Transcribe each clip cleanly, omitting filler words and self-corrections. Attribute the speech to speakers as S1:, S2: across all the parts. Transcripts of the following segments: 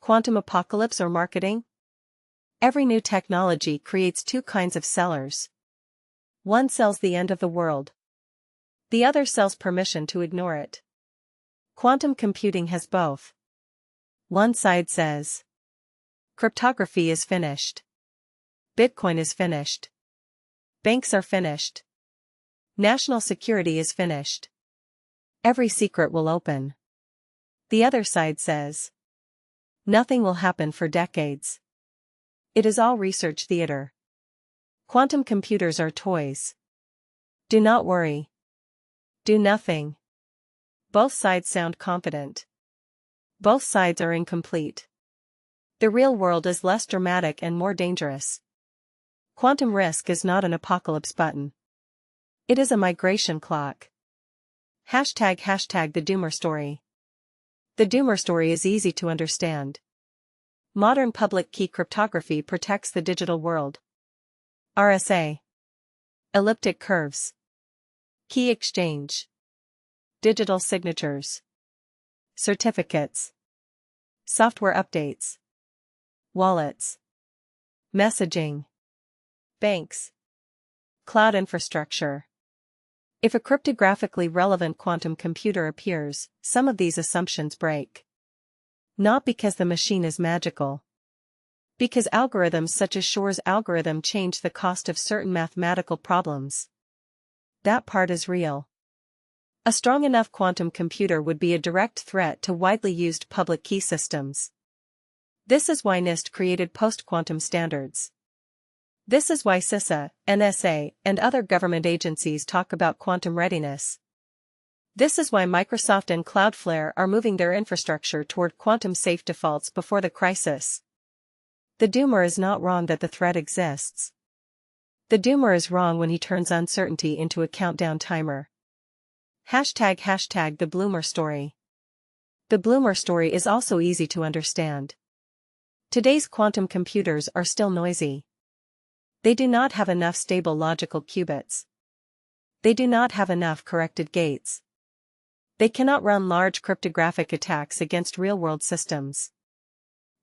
S1: Quantum apocalypse or marketing? Every new technology creates two kinds of sellers. One sells the end of the world. The other sells permission to ignore it. Quantum computing has both. One side says, cryptography is finished. Bitcoin is finished. Banks are finished. National security is finished. Every secret will open. The other side says, nothing will happen for decades. It is all research theater. Quantum computers are toys. Do not worry. Do nothing. Both sides sound confident. Both sides are incomplete. The real world is less dramatic and more dangerous. Quantum risk is not an apocalypse button. It is a migration clock. Hashtag the doomer story. The doomer story is easy to understand. Modern public key cryptography protects the digital world. RSA. Elliptic curves. Key exchange. Digital signatures. Certificates. Software updates. Wallets. Messaging. Banks. Cloud infrastructure. If a cryptographically relevant quantum computer appears, some of these assumptions break. Not because the machine is magical. Because algorithms such as Shor's algorithm change the cost of certain mathematical problems. That part is real. A strong enough quantum computer would be a direct threat to widely used public key systems. This is why NIST created post-quantum standards. This is why CISA, NSA, and other government agencies talk about quantum readiness. This is why Microsoft and Cloudflare are moving their infrastructure toward quantum-safe defaults before the crisis. The doomer is not wrong that the threat exists. The doomer is wrong when he turns uncertainty into a countdown timer. Hashtag the bloomer story. The bloomer story is also easy to understand. Today's quantum computers are still noisy. They do not have enough stable logical qubits. They do not have enough corrected gates. They cannot run large cryptographic attacks against real-world systems.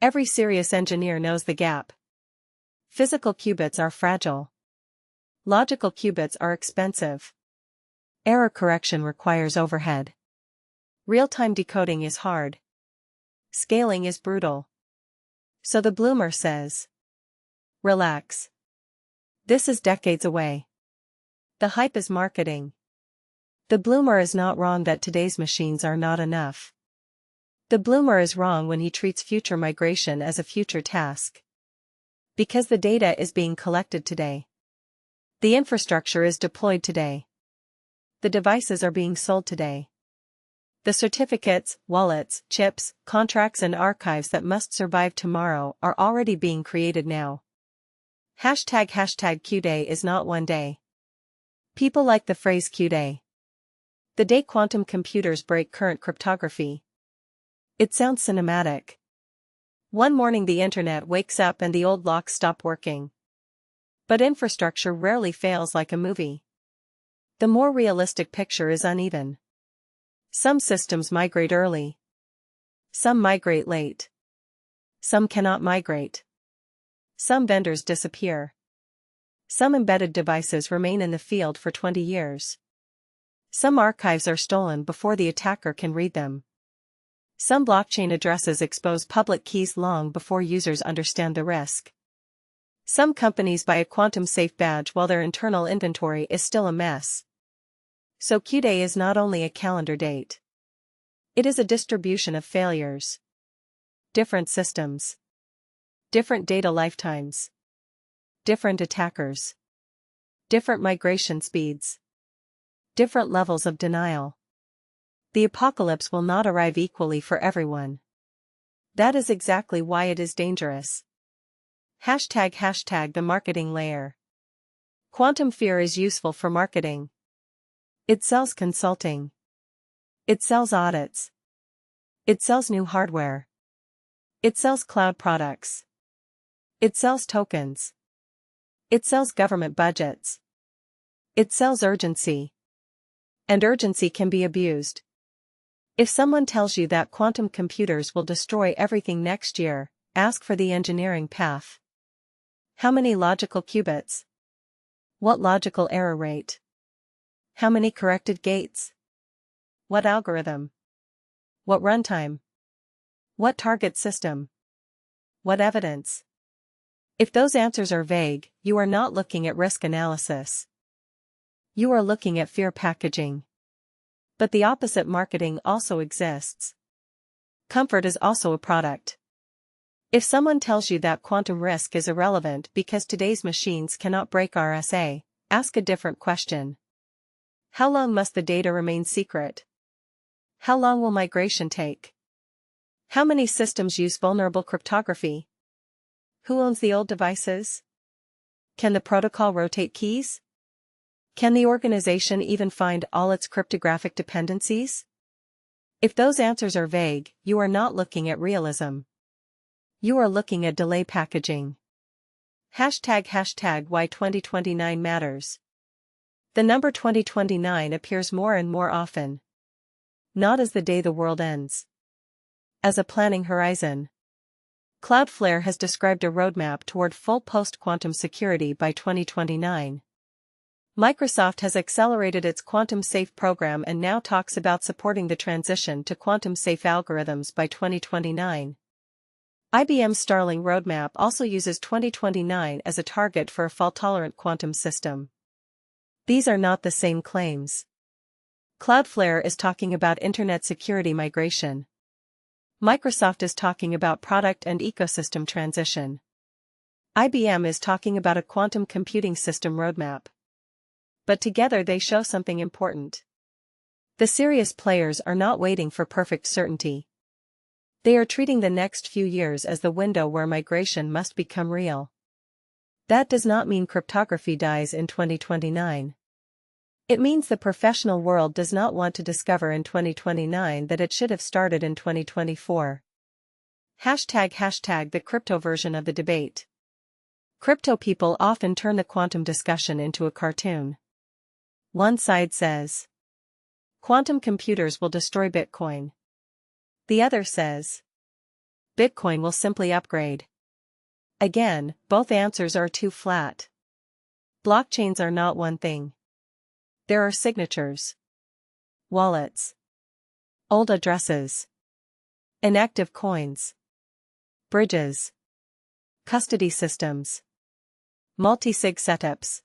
S1: Every serious engineer knows the gap. Physical qubits are fragile. Logical qubits are expensive. Error correction requires overhead. Real-time decoding is hard. Scaling is brutal. So the bloomer says, relax. This is decades away. The hype is marketing. The bloomer is not wrong that today's machines are not enough. The bloomer is wrong when he treats future migration as a future task. Because the data is being collected today. The infrastructure is deployed today. The devices are being sold today. The certificates, wallets, chips, contracts and archives that must survive tomorrow are already being created now. Hashtag Q-Day is not one day. People like the phrase Q-Day. The day quantum computers break current cryptography. It sounds cinematic. One morning the internet wakes up and the old locks stop working. But infrastructure rarely fails like a movie. The more realistic picture is uneven. Some systems migrate early. Some migrate late. Some cannot migrate. Some vendors disappear. Some embedded devices remain in the field for 20 years. Some archives are stolen before the attacker can read them. Some blockchain addresses expose public keys long before users understand the risk. Some companies buy a quantum-safe badge while their internal inventory is still a mess. So Q-Day is not only a calendar date. It is a distribution of failures. Different systems. Different data lifetimes. Different attackers. Different migration speeds. Different levels of denial. The apocalypse will not arrive equally for everyone. That is exactly why it is dangerous. Hashtag the marketing layer. Quantum fear is useful for marketing. It sells consulting. It sells audits. It sells new hardware. It sells cloud products. It sells tokens. It sells government budgets. It sells urgency. And urgency can be abused. If someone tells you that quantum computers will destroy everything next year, ask for the engineering path. How many logical qubits? What logical error rate? How many corrected gates? What algorithm? What runtime? What target system? What evidence? If those answers are vague, you are not looking at risk analysis. You are looking at fear packaging. But the opposite marketing also exists. Comfort is also a product. If someone tells you that quantum risk is irrelevant because today's machines cannot break RSA, ask a different question. How long must the data remain secret? How long will migration take? How many systems use vulnerable cryptography? Who owns the old devices? Can the protocol rotate keys? Can the organization even find all its cryptographic dependencies? If those answers are vague, you are not looking at realism. You are looking at delay packaging. #why 2029 matters. The number 2029 appears more and more often. Not as the day the world ends. As a planning horizon. Cloudflare has described a roadmap toward full post-quantum security by 2029. Microsoft has accelerated its quantum-safe program and now talks about supporting the transition to quantum-safe algorithms by 2029. IBM's Starling roadmap also uses 2029 as a target for a fault-tolerant quantum system. These are not the same claims. Cloudflare is talking about internet security migration. Microsoft is talking about product and ecosystem transition. IBM is talking about a quantum computing system roadmap. But together they show something important. The serious players are not waiting for perfect certainty. They are treating the next few years as the window where migration must become real. That does not mean cryptography dies in 2029. It means the professional world does not want to discover in 2029 that it should have started in 2024. #the crypto version of the debate. Crypto people often turn the quantum discussion into a cartoon. One side says, quantum computers will destroy Bitcoin. The other says, Bitcoin will simply upgrade. Again, both answers are too flat. Blockchains are not one thing. There are signatures, wallets, old addresses, inactive coins, bridges, custody systems, multi-sig setups,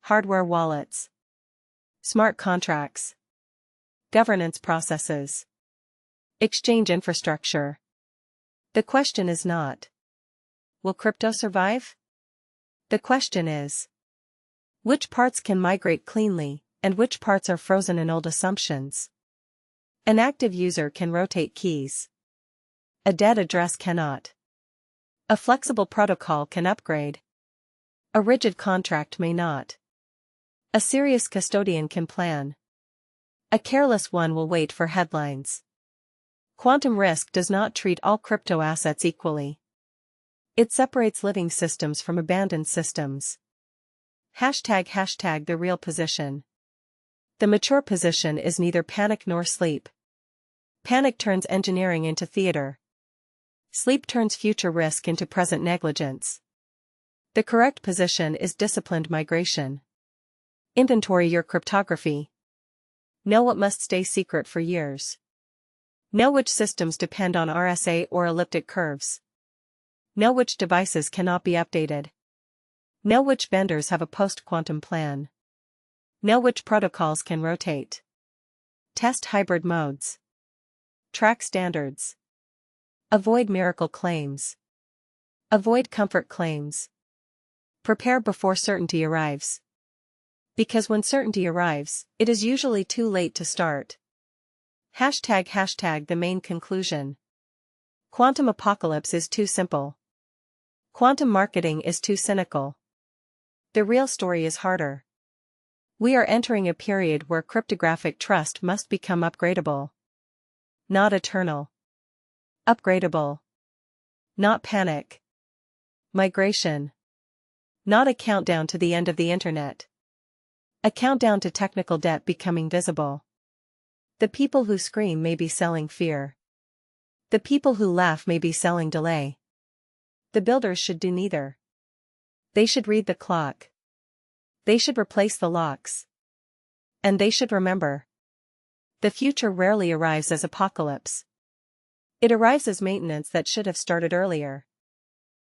S1: hardware wallets, smart contracts, governance processes, exchange infrastructure. The question is not, will crypto survive? The question is, which parts can migrate cleanly, and which parts are frozen in old assumptions? An active user can rotate keys. A dead address cannot. A flexible protocol can upgrade. A rigid contract may not. A serious custodian can plan. A careless one will wait for headlines. Quantum risk does not treat all crypto assets equally. It separates living systems from abandoned systems. #the real position. The mature position is neither panic nor sleep. Panic turns engineering into theater. Sleep turns future risk into present negligence. The correct position is disciplined migration. Inventory your cryptography. Know what must stay secret for years. Know which systems depend on RSA or elliptic curves. Know which devices cannot be updated. Know which vendors have a post-quantum plan. Know which protocols can rotate. Test hybrid modes. Track standards. Avoid miracle claims. Avoid comfort claims. Prepare before certainty arrives. Because when certainty arrives, it is usually too late to start. #the main conclusion. Quantum apocalypse is too simple. Quantum marketing is too cynical. The real story is harder. We are entering a period where cryptographic trust must become upgradable. Not eternal. Upgradable. Not panic. Migration. Not a countdown to the end of the internet. A countdown to technical debt becoming visible. The people who scream may be selling fear. The people who laugh may be selling delay. The builders should do neither. They should read the clock. They should replace the locks. And they should remember. The future rarely arrives as apocalypse. It arrives as maintenance that should have started earlier.